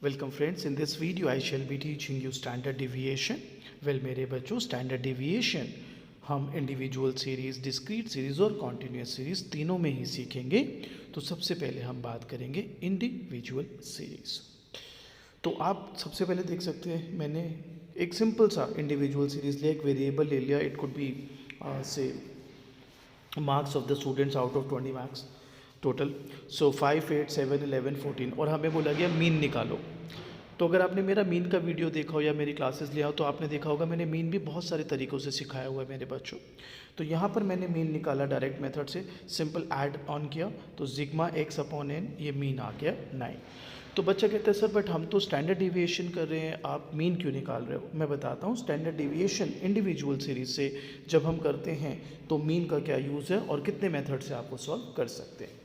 Welcome friends, in this video I shall be teaching you standard deviation. Well मेरे बच्चों, standard deviation हम individual series, discrete series और continuous series तीनों में ही सीखेंगे। तो सबसे पहले हम बात करेंगे इंडिविजुअल सीरीज़। तो आप सबसे पहले देख सकते हैं, मैंने एक सिंपल सा इंडिविजुअल सीरीज़ लिया, एक वेरिएबल ले लिया। इट कुड बी से marks of the students out of 20 marks total. सो 5, 8, 7, 11, 14 और हमें बोला गया मीन निकालो। तो अगर आपने मेरा मीन का वीडियो देखा हो या मेरी क्लासेस लिया हो तो आपने देखा होगा मैंने मीन भी बहुत सारे तरीक़ों से सिखाया हुआ है मेरे बच्चों। तो यहाँ पर मैंने मीन निकाला डायरेक्ट मेथड से, सिंपल ऐड ऑन किया तो सिग्मा एक्स अपॉन एन, ये मीन आ गया 9। तो बच्चा कहता है सर बट हम तो स्टैंडर्ड डिविएशन कर रहे हैं, आप मीन क्यों निकाल रहे हो? मैं बताता हूँ। स्टैंडर्ड डिविएशन इंडिविजुअल सीरीज से जब हम करते हैं तो मीन का क्या यूज़ है और कितने मेथड से आप वो सॉल्व कर सकते हैं।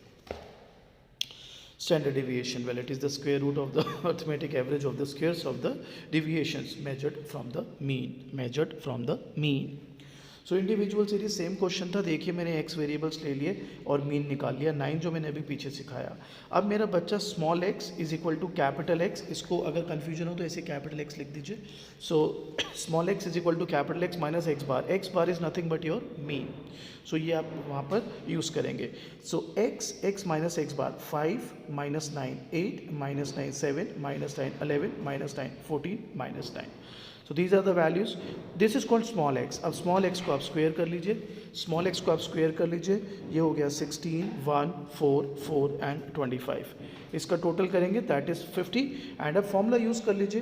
Standard deviation, well it is the square root of the arithmetic average of the squares of the deviations measured from the mean. So individual series same question था। देखिए मैंने एक्स वेरिएबल्स ले लिए और मीन निकाल लिया 9 जो मैंने अभी पीछे सिखाया। अब मेरा बच्चा small X is equal to capital X, इसको अगर कन्फ्यूजन हो तो ऐसे कैपिटल एक्स लिख दीजिए। So small X is equal to capital X minus X bar is nothing but your mean. So ये आप वहाँ पर यूज़ करेंगे। So X minus X bar 5 minus 9 8 minus 9 7 minus 9 11 minus 9 14 minus 9। So these are the values. This is called small X. अब small X को आप square कर लीजिए, स्मॉल एक्स को आप स्क्वेयर कर लीजिए, ये हो गया 16 1 4 4 एंड 25। इसका टोटल करेंगे दैट इज़ 50 एंड अब फॉर्मूला यूज़ कर लीजिए।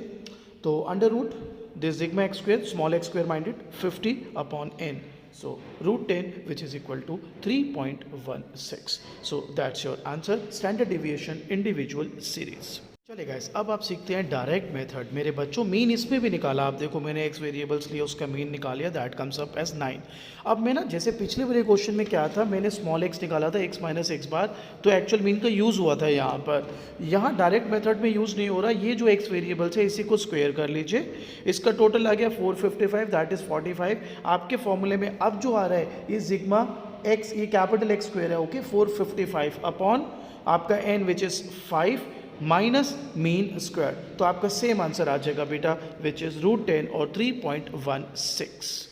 तो under root this sigma X square, small X square minded 50 upon N, so root 10 which is equal to 3.16. so that's your answer, standard deviation individual series. चलिए guys, अब आप सीखते हैं direct method. मेरे बच्चों मीन इसमें भी निकाला, आप देखो मैंने एक्स वेरिएबल्स लिया, उसका मीन निकाल लिया, दैट कम्स अप एज 9। अब मैं ना जैसे पिछले वाले क्वेश्चन में क्या था, मैंने स्मॉल एक्स निकाला था एक्स माइनस एक्स बार, तो एक्चुअल मीन का यूज़ हुआ था यहाँ पर। यहाँ डायरेक्ट मेथड में यूज़ नहीं हो रहा। ये जो एक्स वेरिएबल्स है इसी को स्क्वेयर कर लीजिए, इसका टोटल आ गया 455 दैट इज़ 45। आपके फॉर्मूले में अब जो आ रहा है ये सिग्मा एक्स, ये कैपिटल एक्स स्क्वेयर है, ओके 455 अपॉन आपका N which is 5 minus mean square. तो आपका सेम आंसर आ जाएगा बेटा विच इज़ रूट 10 और 3.16।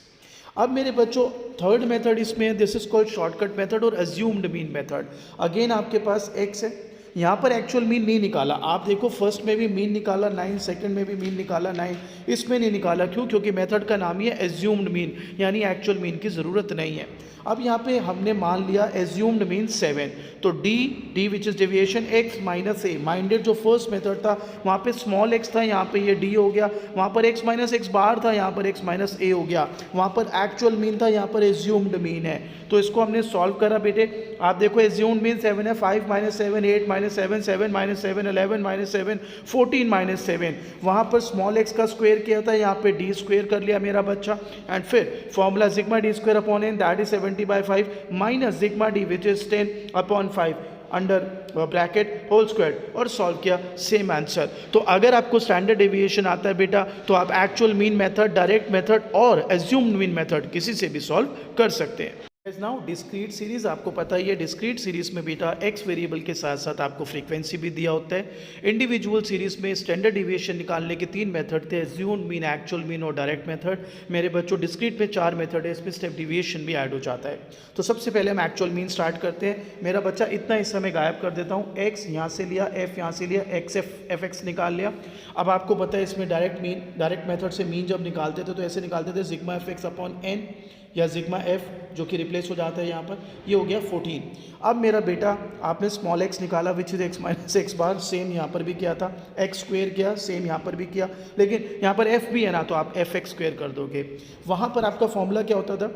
अब मेरे बच्चों थर्ड मेथड इसमें है, this is called shortcut method और अज्यूम्ड मीन मेथड। अगेन आपके पास एक्स है, यहाँ पर एक्चुअल मीन नहीं निकाला। आप देखो फर्स्ट में भी मीन निकाला 9, सेकंड में भी मीन निकाला 9, इसमें नहीं निकाला। क्यों? क्योंकि मेथड का नाम ही है एज्यूम्ड मीन, यानी एक्चुअल मीन की ज़रूरत नहीं है। अब यहाँ पे हमने मान लिया एज्यूम्ड मीन 7, तो D which is deviation x minus A. Minded जो फर्स्ट मेथड था वहाँ पे स्मॉल एक्स था, यहाँ पे ये डी हो गया। वहाँ पर एक्स माइनस एक्स बार था, यहाँ पर एक्स माइनस ए हो गया। वहाँ पर एक्चुअल मीन था, यहाँ पर एज्यूम्ड मीन है। तो इसको हमने सॉल्व करा बेटे। आप देखो एज्यूम्ड मीन 7 है, 5 minus 7 8 minus 7 7 minus 7 11 minus 7 14 minus 7। वहाँ पर स्मॉल एक्स का स्क्वेयर किया था, यहाँ पे डी स्क्वेयर कर लिया मेरा बच्चा। एंड फिर formula sigma D square upon N that is 70/5 minus sigma D which is 10 upon 5 under bracket whole square और सॉल्व किया, सेम आंसर। तो अगर आपको स्टैंडर्ड डेविएशन आता है बेटा तो आप actual mean method, direct method और एज्यूम्ड मीन मेथड किसी से भी सॉल्व कर सकते हैं। नाउ डिस्क्रीट सीरीज, आपको पता ही है डिस्क्रीट सीरीज में बेटा एक्स वेरिएबल के साथ साथ आपको फ्रीक्वेंसी भी दिया होता है। इंडिविजुअल सीरीज में स्टैंडर्ड डिविएशन निकालने के 3 मेथड थे, एज्यूम्ड मीन, एक्चुअल मीन और डायरेक्ट मेथड। मेरे बच्चों डिस्क्रीट में 4 मेथड है, इसमें स्टेप डिविएशन भी ऐड हो जाता है। तो सबसे पहले हम एक्चुअल मीन स्टार्ट करते हैं। मेरा बच्चा इतना हिस्सा में गायब कर देता हूँ, एक्स यहाँ से लिया, एफ यहाँ से लिया, एक्स एफ एक्स निकाल लिया। अब आपको पता है इसमें डायरेक्ट मेथड से मीन जब निकालते थे तो ऐसे निकालते थे sigma F X upon N या सिग्मा एफ जो कि रिप्लेस हो जाता है यहाँ पर, ये हो गया 14। अब मेरा बेटा आपने स्मॉल एक्स निकाला which is x minus X bar, same यहाँ पर भी किया था, एक्स स्क्वेयर किया, सेम यहाँ पर भी किया, लेकिन यहाँ पर एफ भी है ना तो आप एफ एक्स स्क्वेयर कर दोगे। वहाँ पर आपका फॉर्मूला क्या होता था,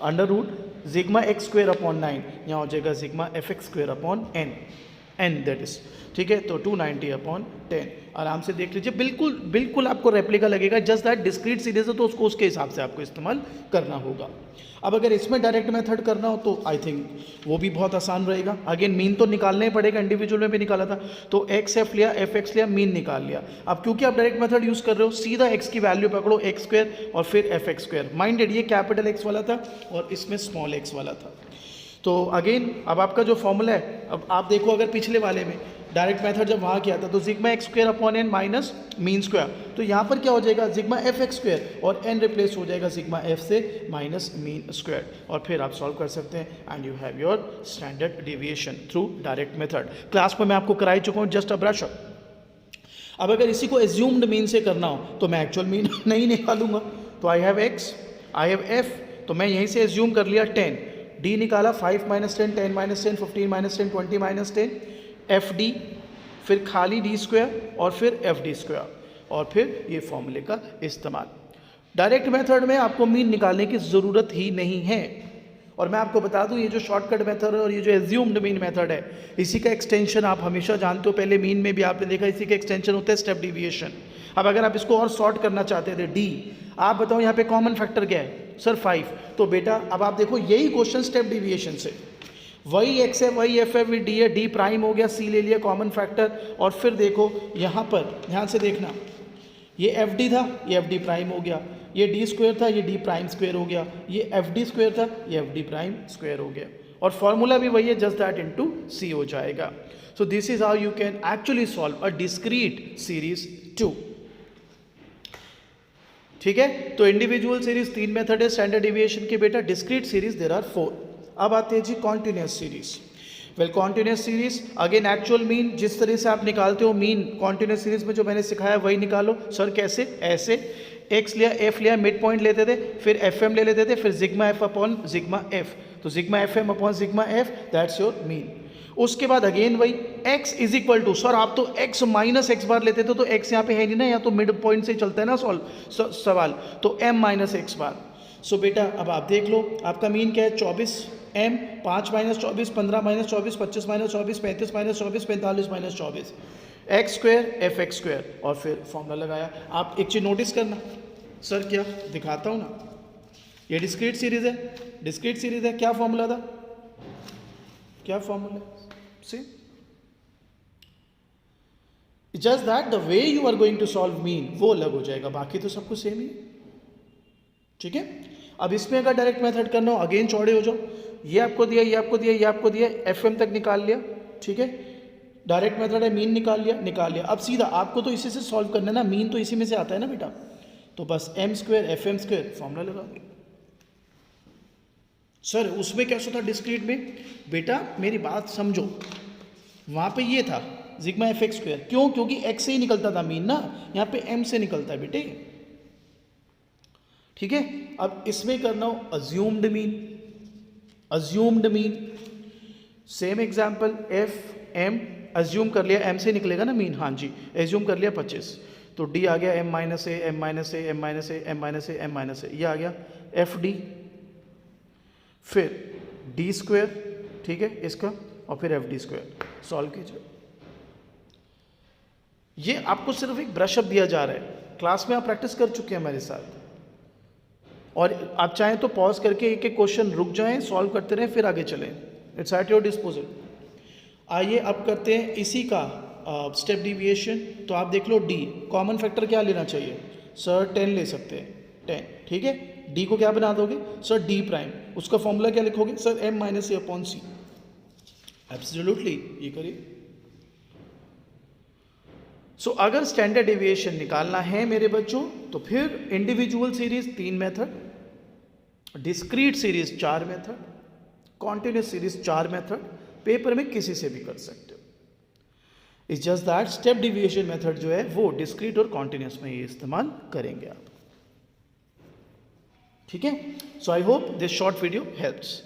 under root sigma X square upon 9, यहाँ हो जाएगा sigma F X square upon N that is, ठीक है। तो 290 अपॉन 10 आराम से देख लीजिए, बिल्कुल आपको रेप्लिका लगेगा। जस्ट दैट डिस्क्रीट सीरीज है तो उसके हिसाब से आपको इस्तेमाल करना होगा। अब अगर इसमें डायरेक्ट मेथड करना हो तो आई थिंक वो भी बहुत आसान रहेगा। अगेन मीन तो निकालना ही पड़ेगा, इंडिविजुअल में भी निकाला था तो एक्स एफ लिया, एफ एक्स लिया, मीन निकाल लिया। अब क्योंकि आप डायरेक्ट मेथड यूज़ कर रहे हो, सीधा एक्स की वैल्यू पकड़ो एक्स स्क्वेयर और फिर एफ एक्स स्क्वेयर। माइंडेड ये कैपिटल एक्स वाला था और इसमें स्मॉल एक्स वाला था। तो अगेन अब आपका जो फॉर्मूला है, अब आप देखो अगर पिछले वाले में डायरेक्ट मेथड जब वहाँ किया था तो sigma X square upon N minus mean square, तो यहाँ पर क्या हो जाएगा सिग्मा एफ एक्स स्क्वायर और एन रिप्लेस हो जाएगा सिग्मा एफ से माइनस मीन स्क्वायर, और फिर आप सॉल्व कर सकते हैं and you have your standard deviation through direct method. Class में मैं आपको कराई चुका हूँ, जस्ट अ ब्रश अप। अब अगर इसी को एज्यूम्ड मीन से करना हो तो मैं एक्चुअल मीन नहीं निकालूंगा, तो I have x, I have F, तो मैं यहीं से एज्यूम कर लिया 10, डी निकाला 5 minus 10, 10 minus 10, 15 minus 10, 20 minus 10, F D, फिर खाली डी स्क्वायर और फिर एफ डी स्क्वायर, और फिर ये फॉर्मूले का इस्तेमाल। डायरेक्ट मेथड में आपको मीन निकालने की ज़रूरत ही नहीं है, और मैं आपको बता दूं ये जो शॉर्टकट मेथड है और ये जो एज्यूम्ड मीन मेथड है, इसी का एक्सटेंशन आप हमेशा जानते हो, पहले मीन में भी आपने देखा इसी का एक्सटेंशन होता है स्टेप डिविएशन। अब अगर आप इसको और शॉर्ट करना चाहते थे डी, आप बताओ यहाँ पे कॉमन फैक्टर क्या है सर 5, तो बेटा अब आप देखो यही क्वेश्चन स्टेप डिविएशन से, वही एक्स है वही एफ है डी है, डी प्राइम हो गया, सी ले लिया कॉमन फैक्टर, और फिर देखो यहाँ पर ध्यान से देखना, ये एफ डी था ये एफ डी प्राइम हो गया, ये डी स्क्वायर था ये डी प्राइम स्क्वायर हो गया, ये एफ डी स्क्वायर था ये एफ डी प्राइम स्क्वायर हो गया, और फॉर्मूला भी वही है, जस्ट दैट इनटू सी हो जाएगा। So this is how you can actually solve a discrete series 2। ठीक है, तो इंडिविजुअल सीरीज 3 मेथड है स्टैंडर्ड डेविएशन के बेटा, डिस्क्रीट सीरीज देयर आर 4। अब आते हैं जी continuous series. Well continuous series again actual mean जिस तरह से आप निकालते हो मीन कॉन्टिन्यूस सीरीज में जो मैंने सिखाया वही निकालो। सर कैसे? ऐसे एक्स लिया एफ लिया मिड पॉइंट लेते थे, फिर एफ एम ले लेते थे, फिर sigma F upon sigma F, तो sigma F M upon sigma F that's your mean. उसके बाद अगेन वही x is equal to, sir आप तो x माइनस एक्स बार लेते थे, तो x यहाँ पे है नहीं ना, यहाँ तो मिड पॉइंट से चलता है ना सवाल, तो m माइनस एक्स बार। सो बेटा अब आप देख लो आपका मीन क्या है 24, m 5 minus 24, 15 minus 24, 25 minus 24, 35 minus 24, 45 minus 24, x square F X square, और फिर फॉर्मूला लगाया। आप एक चीज़ नोटिस करना, सर क्या दिखाता हूँ ना, ये डिस्क्रीट सीरीज है, डिस्क्रीट सीरीज है, क्या फॉर्मूला था, क्या फॉर्मूला से, just that the way you are going to solve mean वो अलग हो जाएगा, बाकी तो सब कुछ सेम ही है। ठीक है, अब इसमें अगर डायरेक्ट मेथड करना हो अगेन चौड़े हो जाओ, ये आपको दिया ये आपको दिया ये आपको दिया, एफ एम तक निकाल लिया। ठीक है, डायरेक्ट मेथड है मीन निकाल लिया। अब सीधा आपको तो इसी से सॉल्व करना है ना, मीन तो इसी में से आता है ना बेटा, तो बस M square F M square formula लगा दो। सर उसमें कैसा था डिस्क्रीट में, बेटा मेरी बात समझो, वहाँ पे ये था जिग्मा एफ एक्स स्क्वायर, क्यों? क्योंकि एक्स से ही निकलता था मीन ना, यहाँ पे एम से निकलता है बेटे। ठीक है, अब इसमें करना हो assumed mean, assumed mean same example F M assume कर लिया, एम से निकलेगा ना मीन, हाँ जी एज्यूम कर लिया 25, तो डी आ गया M minus A M minus A M minus A M minus A M minus A, ये आ गया एफ डी, फिर डी स्क्वायर, ठीक है इसका, और फिर एफ डी स्क्वायर। सॉल्व कीजिए, ये आपको सिर्फ एक ब्रशअप दिया जा रहा है, क्लास में आप प्रैक्टिस कर चुके हैं हमारे साथ, और आप चाहें तो पॉज करके एक एक क्वेश्चन रुक जाएं, सॉल्व करते रहें, फिर आगे चलें, इट्स एट योर डिस्पोजल। आइए अब करते हैं इसी का स्टेप डिविएशन। तो आप देख लो डी कॉमन फैक्टर क्या लेना चाहिए, सर 10 ले सकते हैं, 10। ठीक है, डी को क्या बना दोगे सर डी प्राइम, उसका फॉर्मूला क्या लिखोगे सर एम माइनस ए अपॉन सी, एब्सोल्युटली ये करिए। सो अगर स्टैंडर्ड डेविएशन निकालना है मेरे बच्चों, तो फिर individual series 3 method, discrete series 4 method, continuous series 4 method, paper में किसी से भी कर सकते हो। It's just that step deviation method जो है वो डिस्क्रीट और कॉन्टिन्यूस में ही इस्तेमाल करेंगे आप। ठीक है, so I hope this short video helps.